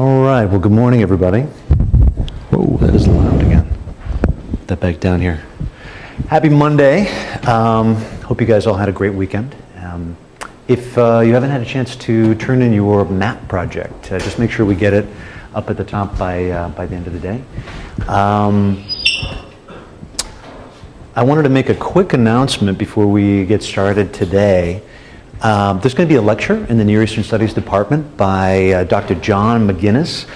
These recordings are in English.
All right, well, good morning, everybody. Whoa, that is loud again. Put that back down here. Happy Monday. Hope you guys all had a great weekend. If you haven't had a chance to turn in your map project, just make sure we get it up at the top by the end of the day. I wanted to make a quick announcement before we get started today. There's going to be a lecture in the Near Eastern Studies Department by Dr. John McGinnis.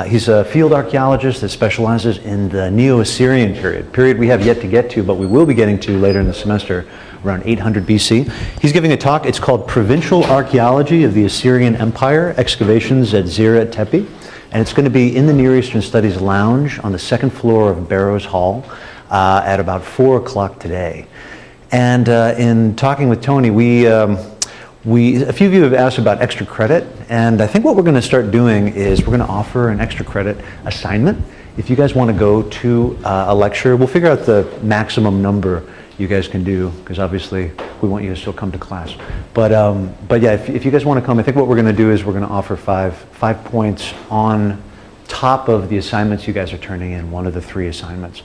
He's a field archaeologist that specializes in the Neo-Assyrian period we have yet to get to, but we will be getting to later in the semester, around 800 BC. He's giving a talk. It's called Provincial Archaeology of the Assyrian Empire, Excavations at Zeret Tepe. And it's going to be in the Near Eastern Studies Lounge on the second floor of Barrows Hall at about 4 o'clock today. And in talking with Tony, a few of you have asked about extra credit, and I think what we're going to start doing is we're going to offer an extra credit assignment. If you guys want to go to a lecture, we'll figure out the maximum number you guys can do, because obviously we want you to still come to class. But yeah, if you guys want to come, I think what we're going to do is we're going to offer five points on top of the assignments you guys are turning in, one of the 3 assignments.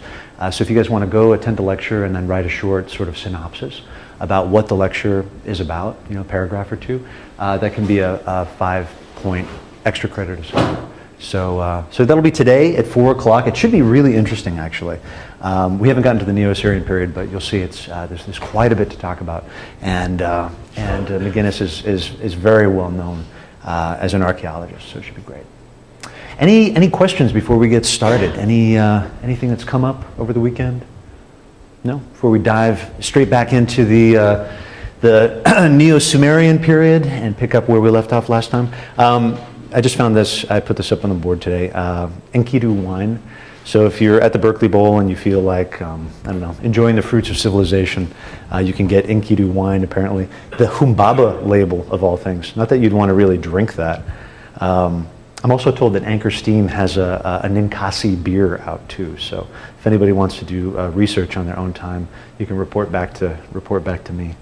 So if you guys want to go attend a lecture and then write a short sort of synopsis about what the lecture is about, a paragraph or 2, that can be a 5-point extra credit assignment. So that'll be today at 4 o'clock. It should be really interesting, actually. We haven't gotten to the Neo-Assyrian period, but you'll see there's quite a bit to talk about. And McGinnis is very well known as an archaeologist, so it should be great. Any questions before we get started? Anything that's come up over the weekend? No? Before we dive straight back into the Neo-Sumerian period and pick up where we left off last time. I just found this, I put this up on the board today, Enkidu wine. So if you're at the Berkeley Bowl and you feel like, enjoying the fruits of civilization, you can get Enkidu wine, apparently. The Humbaba label, of all things. Not that you'd want to really drink that. I'm also told that Anchor Steam has a Ninkasi beer out too. So if anybody wants to do research on their own time, you can report back to me.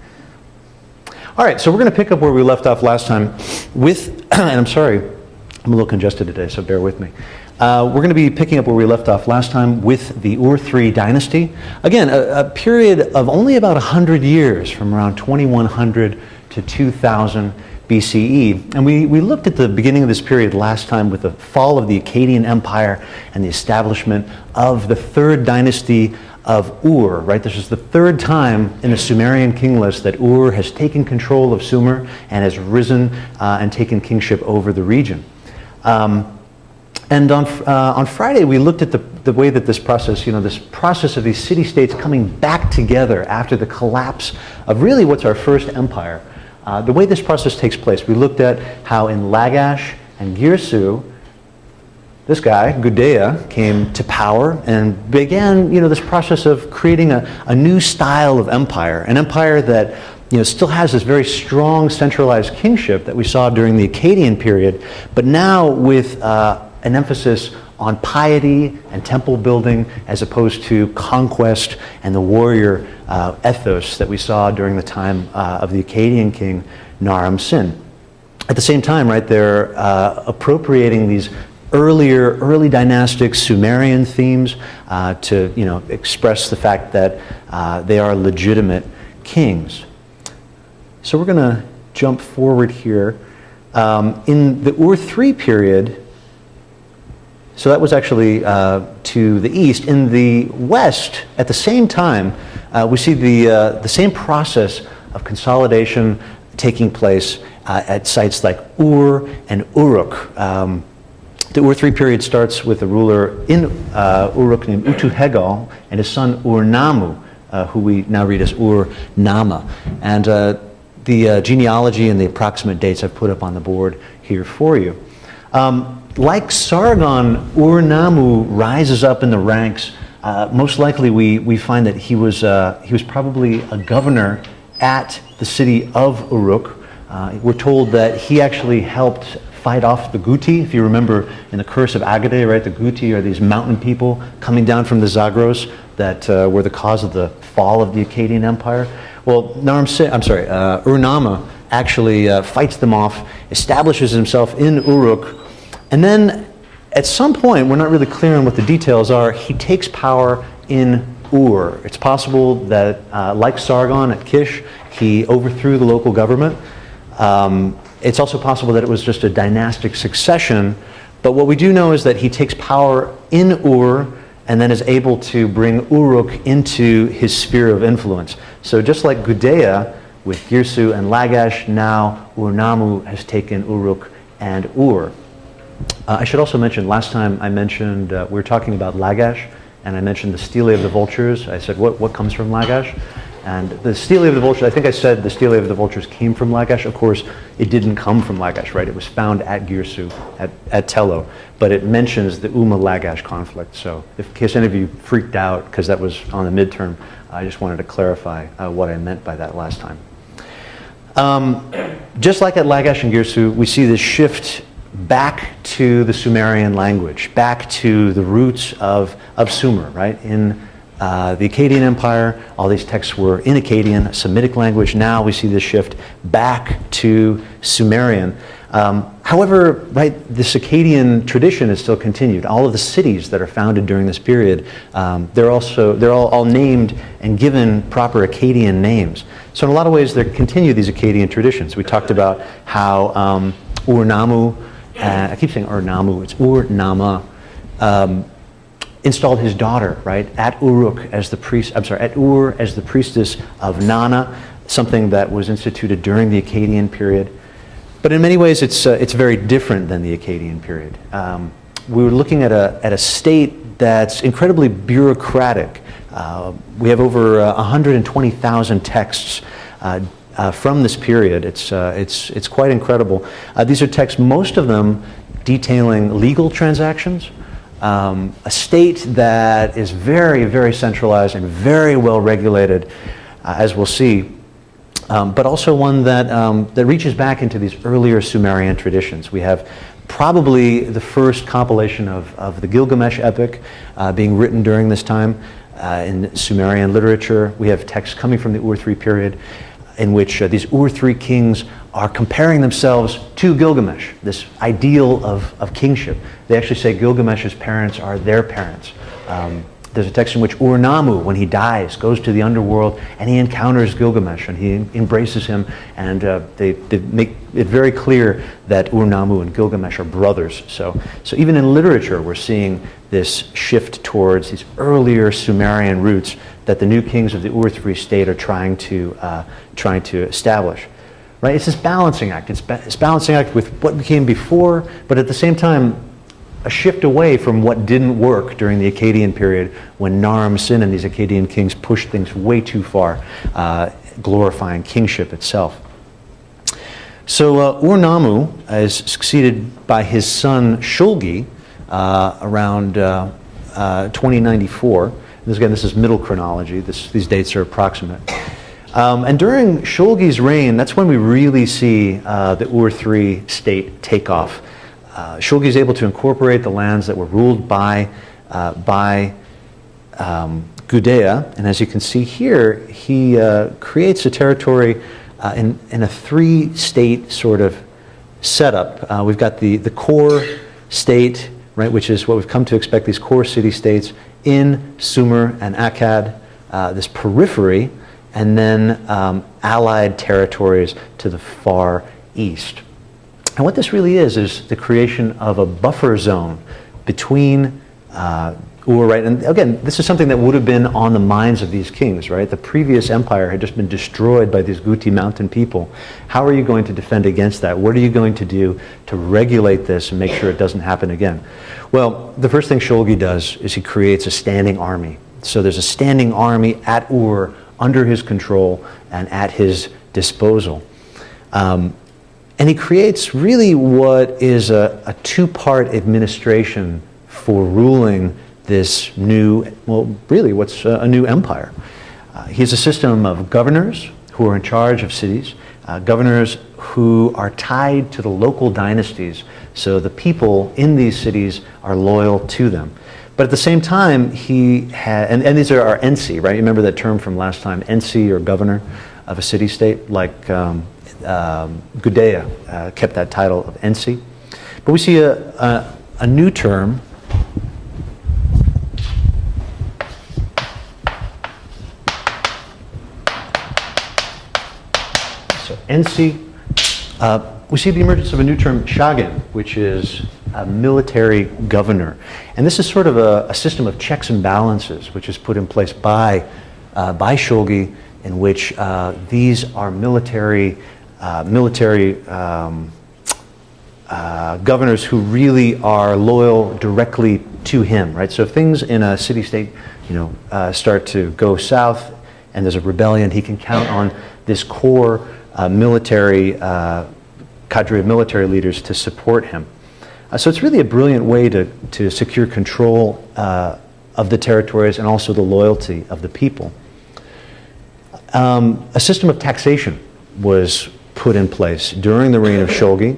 All right, so we're going to pick up where we left off last time with, and I'm sorry, I'm a little congested today, so bear with me. We're going to be picking up where we left off last time with the Ur-3 dynasty. Again, a period of only about 100 years, from around 2100 to 2000 BCE. And we looked at the beginning of this period last time with the fall of the Akkadian Empire and the establishment of the 3rd dynasty of Ur, right? This is the 3rd time in the Sumerian king list that Ur has taken control of Sumer and has risen and taken kingship over the region. And on Friday, we looked at the way that this process, this process of these city-states coming back together after the collapse of really what's our first empire. The way this process takes place, we looked at how in Lagash and Girsu, this guy, Gudea, came to power and began, this process of creating a new style of empire, an empire that, still has this very strong centralized kingship that we saw during the Akkadian period, but now with an emphasis on piety and temple building as opposed to conquest and the warrior ethos that we saw during the time of the Akkadian king Naram-Sin. At the same time, right, they're appropriating these early dynastic Sumerian themes to express the fact that they are legitimate kings. So we're going to jump forward here. In the Ur-3 period, so that was actually to the east. In the west, at the same time, we see the same process of consolidation taking place at sites like Ur and Uruk. The Ur-3 period starts with a ruler in Uruk named Utu-Hegal and his son Ur-Nammu, who we now read as Ur-Nama. And the genealogy and the approximate dates I've put up on the board here for you. Like Sargon, Ur-Nammu rises up in the ranks. Most likely, we find that he was probably a governor at the city of Uruk. We're told that he actually helped fight off the Guti. If you remember in the Curse of Agade, right? The Guti are these mountain people coming down from the Zagros that were the cause of the fall of the Akkadian Empire. Well, Ur-Nama actually fights them off, establishes himself in Uruk, And then at some point, we're not really clear on what the details are, he takes power in Ur. It's possible that, like Sargon at Kish, he overthrew the local government. It's also possible that it was just a dynastic succession, but what we do know is that he takes power in Ur and then is able to bring Uruk into his sphere of influence. So just like Gudea with Girsu and Lagash, now Ur-Nammu has taken Uruk and Ur. I should also mention, last time I mentioned, we were talking about Lagash, and I mentioned the stele of the vultures. I said, what comes from Lagash? And the stele of the vultures, I think I said the stele of the vultures came from Lagash. Of course, it didn't come from Lagash, right? It was found at Girsu, at Tello. But it mentions the Umma-Lagash conflict. So in case any of you freaked out, because that was on the midterm, I just wanted to clarify what I meant by that last time. Just like at Lagash and Girsu, we see this shift back to the Sumerian language, back to the roots of Sumer, right? In the Akkadian Empire, all these texts were in Akkadian, Semitic language. Now we see this shift back to Sumerian. However, right, this Akkadian tradition is still continued. All of the cities that are founded during this period, they're all named and given proper Akkadian names. So in a lot of ways, they continue these Akkadian traditions. We talked about how Ur-Nammu, I keep saying Ur-Nammu, it's Ur-Namma, installed his daughter, right, at Uruk as the priest, at Ur as the priestess of Nana, something that was instituted during the Akkadian period. But in many ways, it's very different than the Akkadian period. We were looking at a state that's incredibly bureaucratic. We have over 120,000 texts from this period. It's quite incredible. These are texts, most of them detailing legal transactions. A state that is very, very centralized and very well regulated, as we'll see, but also one that reaches back into these earlier Sumerian traditions. We have probably the first compilation of the Gilgamesh epic being written during this time in Sumerian literature. We have texts coming from the Ur-3 period in which these Ur-3 kings are comparing themselves to Gilgamesh, this ideal of kingship. They actually say Gilgamesh's parents are their parents. There's a text in which Ur-Nammu, when he dies, goes to the underworld and he encounters Gilgamesh and he embraces him, and they make it very clear that Ur-Nammu and Gilgamesh are brothers. So even in literature, we're seeing this shift towards these earlier Sumerian roots that the new kings of the Ur-3 state are trying to establish. Right? It's this balancing act. It's balancing act with what came before, but at the same time, a shift away from what didn't work during the Akkadian period when Naram-Sin and these Akkadian kings pushed things way too far, glorifying kingship itself. So Ur-Nammu is succeeded by his son Shulgi around 2094. This is middle chronology. These dates are approximate. And during Shulgi's reign, that's when we really see the Ur-3 state take off. Shulgi is able to incorporate the lands that were ruled by Gudea, and as you can see here, he creates a territory in a three-state sort of setup. We've got the core state, right, which is what we've come to expect, these core city-states in Sumer and Akkad, this periphery, and then allied territories to the far east. And what this really is the creation of a buffer zone between Ur, right? And again, this is something that would have been on the minds of these kings, right? The previous empire had just been destroyed by these Guti mountain people. How are you going to defend against that? What are you going to do to regulate this and make sure it doesn't happen again? Well, the first thing Shulgi does is he creates a standing army. So there's a standing army at Ur under his control and at his disposal. And he creates really what is a two-part administration for ruling this new, well, really what's a new empire. He has a system of governors who are in charge of cities, governors who are tied to the local dynasties, so the people in these cities are loyal to them. But at the same time, he had, and these are our Ensi, right? You remember that term from last time, Ensi, or governor of a city-state, like Gudea kept that title of Ensi. But we see a new term, so NC. We see the emergence of a new term, Shagin, which is a military governor. And this is sort of a system of checks and balances, which is put in place by Shogi, in which these are military governors who really are loyal directly to him, right? So if things in a city-state, start to go south and there's a rebellion, he can count on this core military cadre of military leaders to support him. So it's really a brilliant way to secure control of the territories and also the loyalty of the people. A system of taxation was put in place during the reign of Shogi,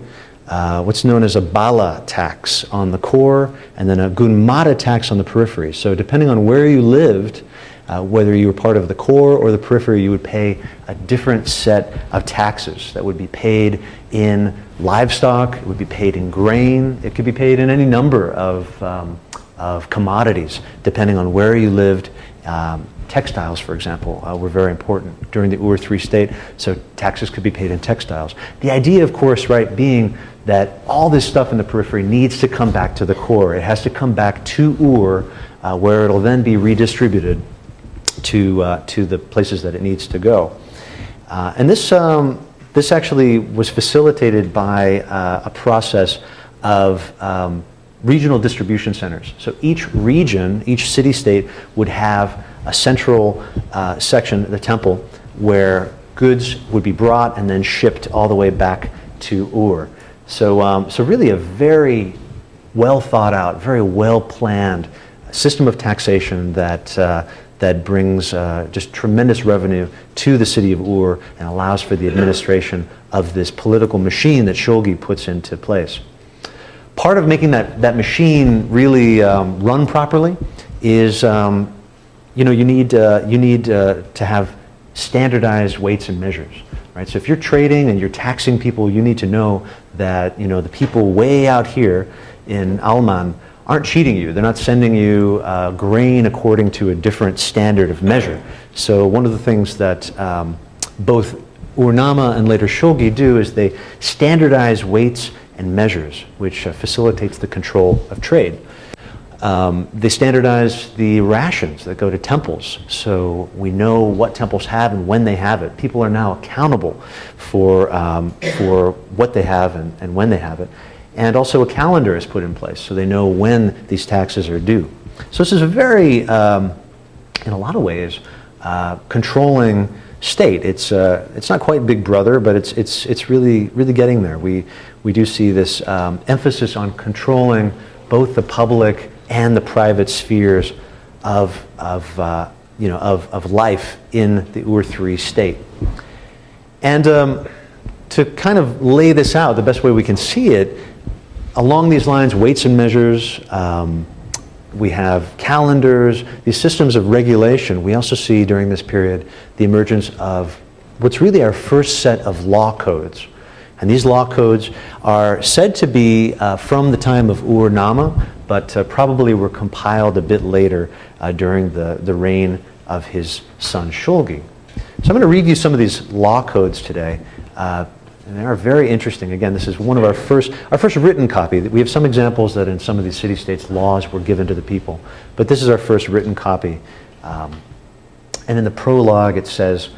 what's known as a bala tax on the core and then a gunmata tax on the periphery. So depending on where you lived, whether you were part of the core or the periphery, you would pay a different set of taxes that would be paid in livestock, it would be paid in grain, it could be paid in any number of commodities, depending on where you lived. Textiles, for example, were very important during the Ur III state, so taxes could be paid in textiles. The idea, of course, right, being that all this stuff in the periphery needs to come back to the core. It has to come back to Ur, where it'll then be redistributed to the places that it needs to go. And this actually was facilitated by a process of regional distribution centers. So each region, each city-state would have a central section, the temple, where goods would be brought and then shipped all the way back to Ur. So really a very well thought out, very well planned system of taxation that brings just tremendous revenue to the city of Ur and allows for the administration of this political machine that Shogi puts into place. Part of making that machine really run properly is you need to have standardized weights and measures, right? So if you're trading and you're taxing people, you need to know that the people way out here in Alman aren't cheating you. They're not sending you grain according to a different standard of measure. So one of the things that both Ur-Nama and later Shogi do is they standardize weights and measures, which facilitates the control of trade. They standardize the rations that go to temples, so we know what temples have and when they have it. People are now accountable for what they have and when they have it. And also a calendar is put in place, so they know when these taxes are due. So this is a very, in a lot of ways, controlling state. It's not quite Big Brother, but it's really getting there. We do see this emphasis on controlling both the public and the private spheres of life in the Ur III state. And to kind of lay this out, the best way we can see it, along these lines, weights and measures, we have calendars, these systems of regulation. We also see during this period the emergence of what's really our first set of law codes. And these law codes are said to be from the time of Ur-Nama, but probably were compiled a bit later during the reign of his son Shogi. So I'm going to read you some of these law codes today. And they are very interesting. Again, this is one of our first written copy. We have some examples that in some of these city-states laws were given to the people, but this is our first written copy. And in the prologue it says,